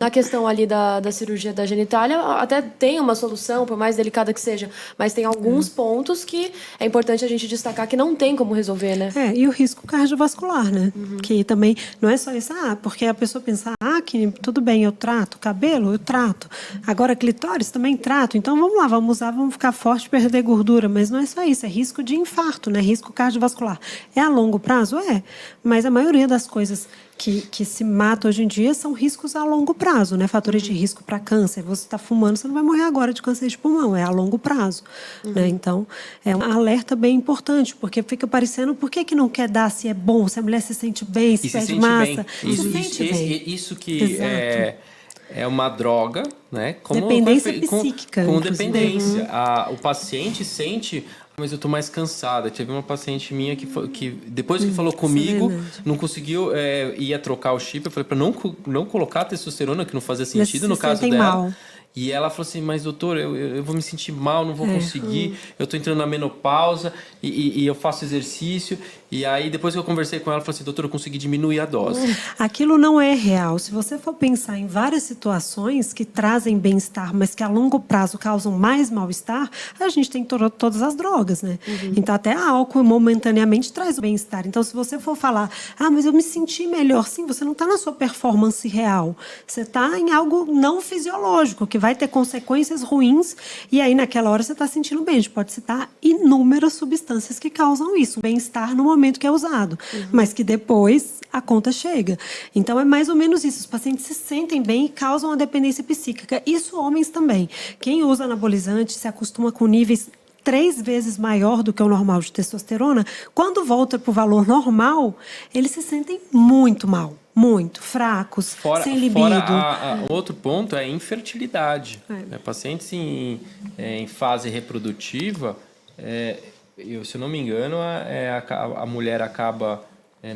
Na questão ali da cirurgia da genitália, até tem uma solução, por mais delicada que seja, mas tem alguns pontos que é importante a gente destacar que não tem como resolver, né? E o risco cardiovascular, né? Que também não é só isso, porque a pessoa pensa, que tudo bem, eu trato, cabelo, eu trato. Agora, clitóris também trato. Então, vamos lá, vamos usar, vamos ficar forte, perder gordura. Mas não é só isso, é risco de infarto, né? Risco cardiovascular. É a longo prazo? É. Mas a maioria das coisas que se mata hoje em dia são riscos a longo prazo, né? Fatores de risco para câncer. Você está fumando, você não vai morrer agora de câncer de pulmão, é a longo prazo. Né? Então, é um alerta bem importante, porque fica parecendo, por que não quer dar se é bom, se a mulher se sente bem, se perde massa? Isso que é uma droga, né? Como dependência psíquica. Com dependência. O paciente sente... Mas eu tô mais cansada. Teve uma paciente minha que depois que falou comigo, não conseguiu, ia trocar o chip. Eu falei para não colocar testosterona, que não fazia sentido no caso dela. Mal. E ela falou assim, mas doutor, eu vou me sentir mal, não vou conseguir, eu tô entrando na menopausa e eu faço exercício. E aí, depois que eu conversei com ela, eu falei assim, doutor, eu consegui diminuir a dose. Aquilo não é real. Se você for pensar em várias situações que trazem bem-estar, mas que a longo prazo causam mais mal-estar, a gente tem todas as drogas, né? Então, até álcool momentaneamente traz o bem-estar. Então, se você for falar, mas eu me senti melhor, sim, você não está na sua performance real. Você está em algo não fisiológico, que vai ter consequências ruins, e aí, naquela hora, você está sentindo bem. A gente pode citar inúmeras substâncias que causam isso. Bem-estar no momento que é usado, mas que depois a conta chega. Então, é mais ou menos isso. Os pacientes se sentem bem e causam a dependência psíquica. Isso homens também. Quem usa anabolizante se acostuma com níveis 3 vezes maior do que o normal de testosterona. Quando volta para o valor normal, eles se sentem muito mal. Muito, fracos, sem libido. Outro ponto é a infertilidade. Pacientes em fase reprodutiva... se eu não me engano, a mulher acaba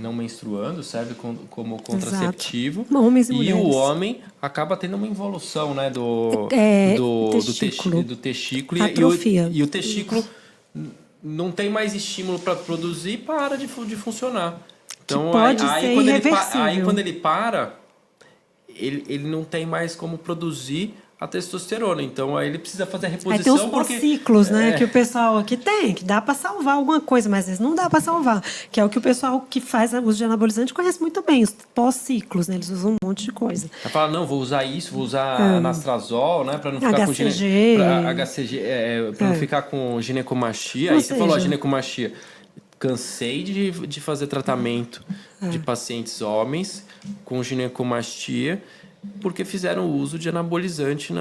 não menstruando, serve como contraceptivo. Homens e e mulheres. O homem acaba tendo uma involução, né, do testículo. Atrofia. E o testículo não tem mais estímulo para produzir e para de funcionar. Então, pode ser irreversível. Aí quando ele para, ele não tem mais como produzir a testosterona, então aí ele precisa fazer a reposição. Aí tem os pós-ciclos, né, que o pessoal aqui tem, que dá para salvar alguma coisa, mas às vezes não dá para salvar, que é o que o pessoal que faz uso de anabolizante conhece muito bem, os pós-ciclos, né, eles usam um monte de coisa. Ela fala, não, vou usar isso, vou usar anastrozol, né, para não ficar HCG. para não ficar com ginecomastia. Aí você falou a ginecomastia. Cansei de fazer tratamento de pacientes homens com ginecomastia porque fizeram uso de anabolizante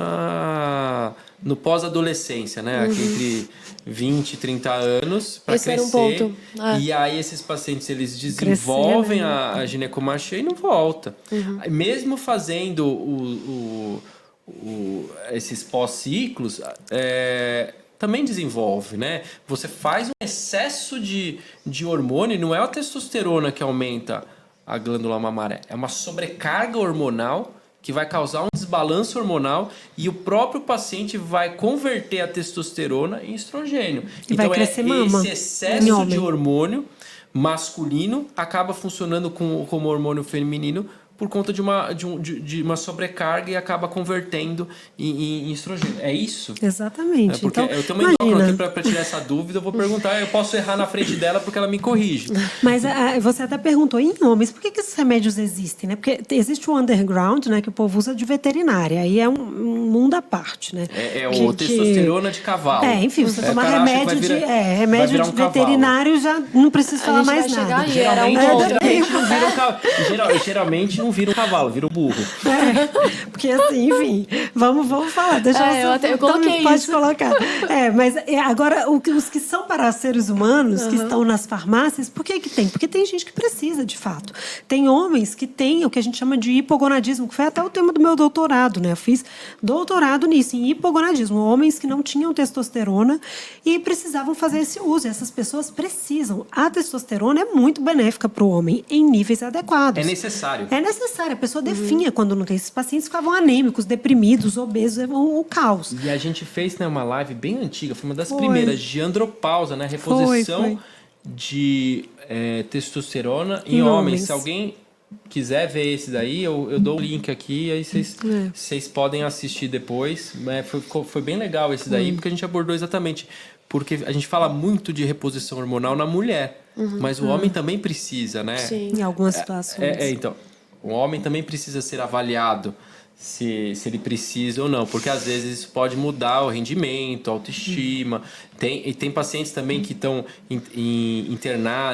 no pós-adolescência, né? Entre 20 e 30 anos para crescer. Era um ponto. E aí esses pacientes eles desenvolvem a ginecomastia e não volta. Mesmo fazendo esses pós-ciclos, também desenvolve, né? Você faz um excesso de hormônio, não é a testosterona que aumenta a glândula mamária, é uma sobrecarga hormonal que vai causar um desbalanço hormonal e o próprio paciente vai converter a testosterona em estrogênio. Então, vai crescer mama. Esse excesso de hormônio masculino acaba funcionando como hormônio feminino por conta de uma sobrecarga e acaba convertendo em estrogênio. É isso? Exatamente. Porque então, eu tenho uma endócrina aqui para tirar essa dúvida, eu vou perguntar, eu posso errar na frente dela porque ela me corrige. Mas você até perguntou, em homens, por que esses remédios existem? Né? Porque existe o underground, né, que o povo usa de veterinária, aí é um mundo à parte. Né? O testosterona de cavalo. Enfim, você tomar remédio de veterinário, já não precisa falar mais nada. Geralmente não vira um cavalo, vira um burro. Porque assim, enfim, vamos falar. Deixa eu coloquei pode isso. Colocar. Mas agora, os que são para seres humanos, que estão nas farmácias, por que tem? Porque tem gente que precisa, de fato. Tem homens que têm o que a gente chama de hipogonadismo, que foi até o tema do meu doutorado, né? Eu fiz doutorado nisso, em hipogonadismo. Homens que não tinham testosterona e precisavam fazer esse uso. E essas pessoas precisam. A testosterona é muito benéfica para o homem, em níveis adequados. É necessário. É necessário. A pessoa definha quando não tem. Esses pacientes ficavam anêmicos, deprimidos, obesos, o caos. E a gente fez, né, uma live bem antiga, foi uma das primeiras, de andropausa, né? Reposição de testosterona em homens. Se alguém quiser ver esse daí, eu dou o link aqui, aí vocês podem assistir depois. Foi bem legal esse daí, porque a gente abordou exatamente... Porque a gente fala muito de reposição hormonal na mulher, mas o homem também precisa, né? Sim. Em algumas situações. Então, o homem também precisa ser avaliado se ele precisa ou não, porque às vezes isso pode mudar o rendimento, a autoestima. Tem pacientes também que estão em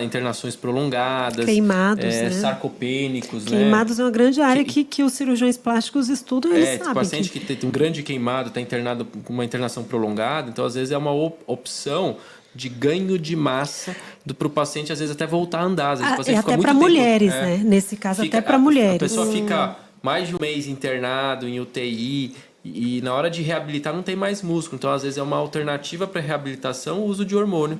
internações prolongadas. Queimados, né? Sarcopênicos, Queimados é uma grande área que os cirurgiões plásticos estudam, eles sabem. Paciente que tem um grande queimado, está internado com uma internação prolongada, então às vezes é uma opção de ganho de massa para o paciente, às vezes até voltar a andar. Às vezes o paciente até para mulheres, né? Nesse caso, até para mulheres. A pessoa fica mais de um mês internado em UTI e na hora de reabilitar não tem mais músculo. Então, às vezes, é uma alternativa para reabilitação o uso de hormônio.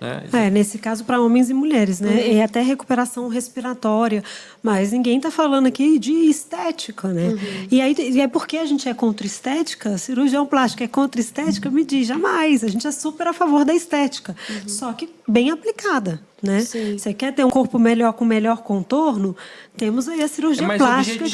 Né? Nesse caso, para homens e mulheres, né? E até recuperação respiratória. Mas ninguém está falando aqui de estética, né? E aí porque a gente é contra estética, cirurgião plástico é contra estética, me diz, jamais. A gente é super a favor da estética. Só que bem aplicada. Né? Você quer ter um corpo melhor com melhor contorno? Temos aí a cirurgia plástica.